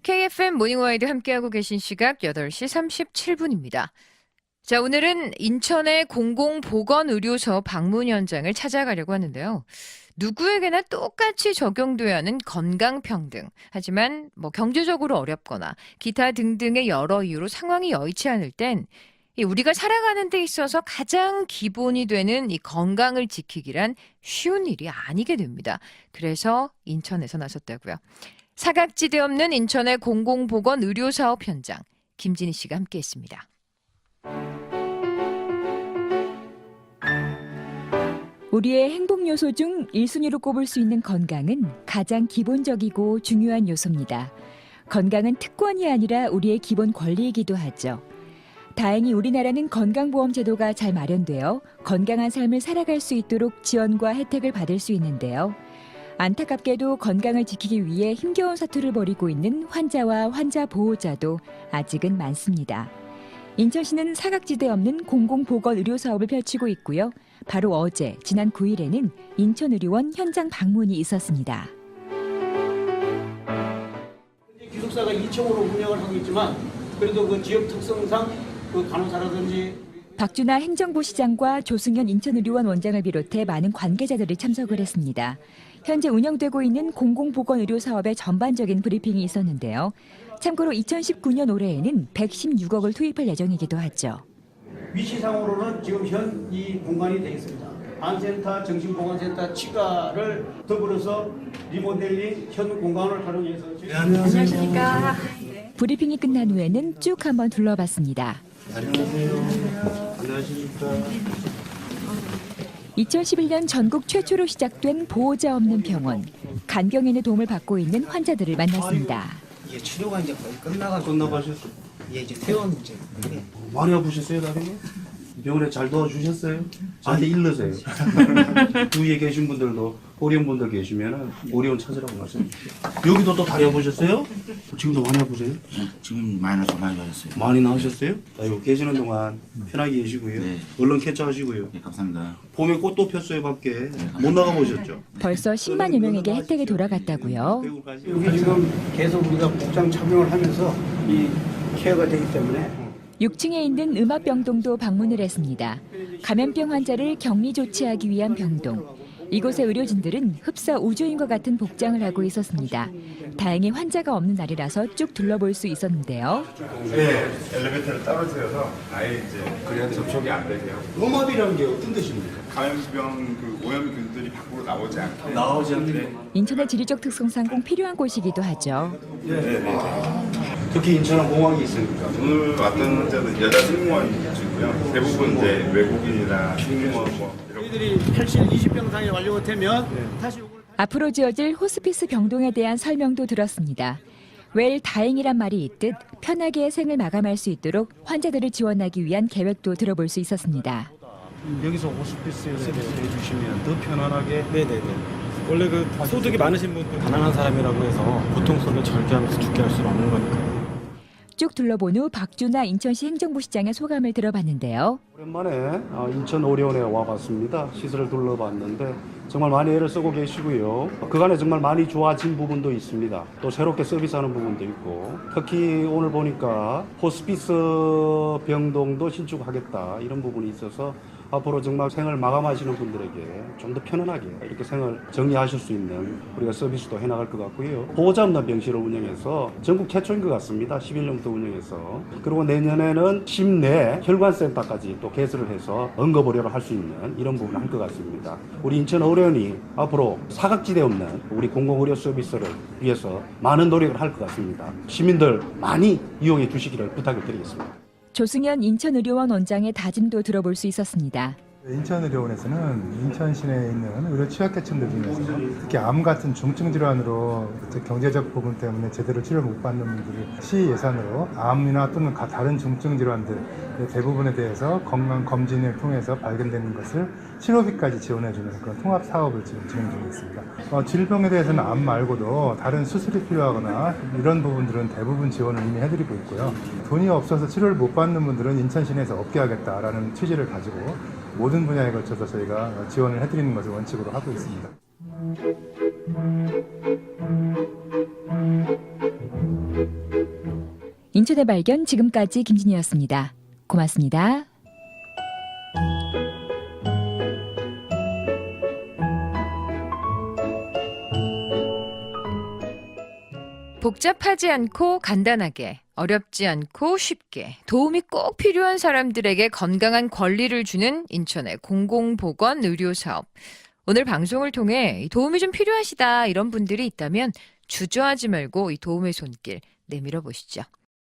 KFM 모닝와이드 함께하고 계신 시각 8시 37분입니다. 자, 오늘은 인천의 공공보건의료소 방문 현장을 찾아가려고 하는데요. 누구에게나 똑같이 적용돼야 하는 건강평등. 하지만 경제적으로 어렵거나 기타 등등의 여러 이유로 상황이 여의치 않을 땐 우리가 살아가는 데 있어서 가장 기본이 되는 이 건강을 지키기란 쉬운 일이 아니게 됩니다. 그래서 인천에서 나섰다고요. 사각지대 없는 인천의 공공보건의료사업 현장, 김진희 씨가 함께했습니다. 우리의 행복 요소 중 1순위로 꼽을 수 있는 건강은 가장 기본적이고 중요한 요소입니다. 건강은 특권이 아니라 우리의 기본 권리이기도 하죠. 다행히 우리나라는 건강보험 제도가 잘 마련되어 건강한 삶을 살아갈 수 있도록 지원과 혜택을 받을 수 있는데요. 안타깝게도 건강을 지키기 위해 힘겨운 사투를 벌이고 있는 환자와 환자 보호자도 아직은 많습니다. 인천시는 사각지대 없는 공공보건의료 사업을 펼치고 있고요. 바로 어제 지난 9일에는 인천의료원 현장 방문이 있었습니다. 기숙사가 2층으로 운영을 하고 있지만 그래도 그 지역 특성상 그 간호사라든지 박준하 행정부 시장과 조승현 인천의료원 원장을 비롯해 많은 관계자들이 참석을 했습니다. 현재 운영되고 있는 공공보건의료 사업의 전반적인 브리핑이 있었는데요. 참고로 2019년 올해에는 116억을 투입할 예정이기도 하죠. 위치상으로는 지금 현 이 공간이 되어 있습니다. 안센터, 정신보건센터, 치과를 더불어서 리모델링 현 공간을 활용해서 안녕하십니까. 브리핑이 끝난 후에는 쭉 한번 둘러봤습니다. 안녕하세요. 안녕하십니까. 2011년 전국 최초로 시작된 보호자 없는 병원. 간병인의 도움을 받고 있는 환자들을 만났습니다. 이게 치료가 이제 거의 끝나가지고 끝나가셨어요? 이게 이제 퇴원 이제 많이 아프셨어요, 다리가? 병원에 잘 도와주셨어요? 저한테 일르세요. 주위에 계신 분들도 어려운 분들 계시면 어려운 찾으라고 말씀해주세요. 여기도 또 다리 아프셨어요? 지금도 많이 아프세요? 지금 마이너스 많이 가셨어요. 많이 나으셨어요? 아이고, 계시는 동안 편하게 계시고요. 네. 얼른 쾌차하시고요. 네, 감사합니다. 봄에 꽃도 폈어요, 밖에. 못 나가보셨죠? 벌써 10만여 명에게 혜택이 돌아갔다고요. 여기 지금 계속 우리가 복장 착용을 하면서 이 케어가 되기 때문에 6층에 있는 음압병동도 방문을 했습니다. 감염병 환자를 격리 조치하기 위한 병동. 이곳의 의료진들은 흡사 우주인과 같은 복장을 하고 있었습니다. 다행히 환자가 없는 날이라서 쭉 둘러볼 수 있었는데요. 네, 엘리베이터를 따로 세워서 아예 이제 그래야 접촉이 안 되세요. 음압이라는 게 어떤 뜻입니까? 감염병 그 오염균들이 밖으로 나오지 않게. 나오지 않게. 인천의 지리적 특성상 꼭 필요한 곳이기도 하죠. 특히 인천은 공항이 있으니까. 오늘 왔던 환자들 여자 승무원이시고요. 대부분 이제 외국인이나 승무원 이런. 저희들이 탈실 20병상이 완료가 되면 다시 요걸 앞으로 지어질 호스피스 병동에 대한 설명도 들었습니다. 웰 다행이란 말이 있듯 편하게 생을 마감할 수 있도록 환자들을 지원하기 위한 계획도 들어볼 수 있었습니다. 여기서 호스피스에 해주시면 더 편안하게. 네네네. 원래 그 소득이 많으신 분들 가난한 사람이라고 해서 고통스럽게 절개하면서 죽게 할 수는 없는 거니까요. 쭉 둘러본 후 박준하 인천시 행정부 시장의 소감을 들어봤는데요. 오랜만에 인천 의료원에 와봤습니다. 시설을 둘러봤는데 정말 많이 애를 쓰고 계시고요. 그간에 정말 많이 좋아진 부분도 있습니다. 또 새롭게 서비스하는 부분도 있고 특히 오늘 보니까 호스피스 병동도 신축하겠다 이런 부분이 있어서 앞으로 정말 생을 마감하시는 분들에게 좀 더 편안하게 이렇게 생을 정리하실 수 있는 우리가 서비스도 해나갈 것 같고요. 보호자 없는 병실을 운영해서 전국 최초인 것 같습니다. 11년부터 운영해서. 그리고 내년에는 심내 혈관센터까지 또 개설을 해서 응급의료를 할 수 있는 이런 부분을 할 것 같습니다. 우리 인천 의료원이 앞으로 사각지대 없는 우리 공공의료 서비스를 위해서 많은 노력을 할 것 같습니다. 시민들 많이 이용해 주시기를 부탁을 드리겠습니다. 조승현 인천의료원 원장의 다짐도 들어볼 수 있었습니다. 인천의료원에서는 인천 시내에 있는 의료 취약계층들 중에서 특히 암 같은 중증 질환으로 경제적 부분 때문에 제대로 치료를 못 받는 분들을 시 예산으로 암이나 또는 다른 중증 질환들 대부분에 대해서 건강 검진을 통해서 발견되는 것을 치료비까지 지원해주는 그런 통합 사업을 지금 진행 중에 있습니다. 질병에 대해서는 암 말고도 다른 수술이 필요하거나 이런 부분들은 대부분 지원을 이미 해드리고 있고요. 돈이 없어서 치료를 못 받는 분들은 인천 시내에서 없게 하겠다라는 취지를 가지고 모든 분야에 걸쳐서 저희가 지원을 해드리는 것을 원칙으로 하고 있습니다. 인천의 발견 지금까지 김진희였습니다. 고맙습니다. 복잡하지 않고 간단하게, 어렵지 않고 쉽게, 도움이 꼭 필요한 사람들에게 건강한 권리를 주는 인천의 공공보건의료사업. 오늘 방송을 통해 도움이 좀 필요하시다 이런 분들이 있다면 주저하지 말고 이 도움의 손길 내밀어 보시죠.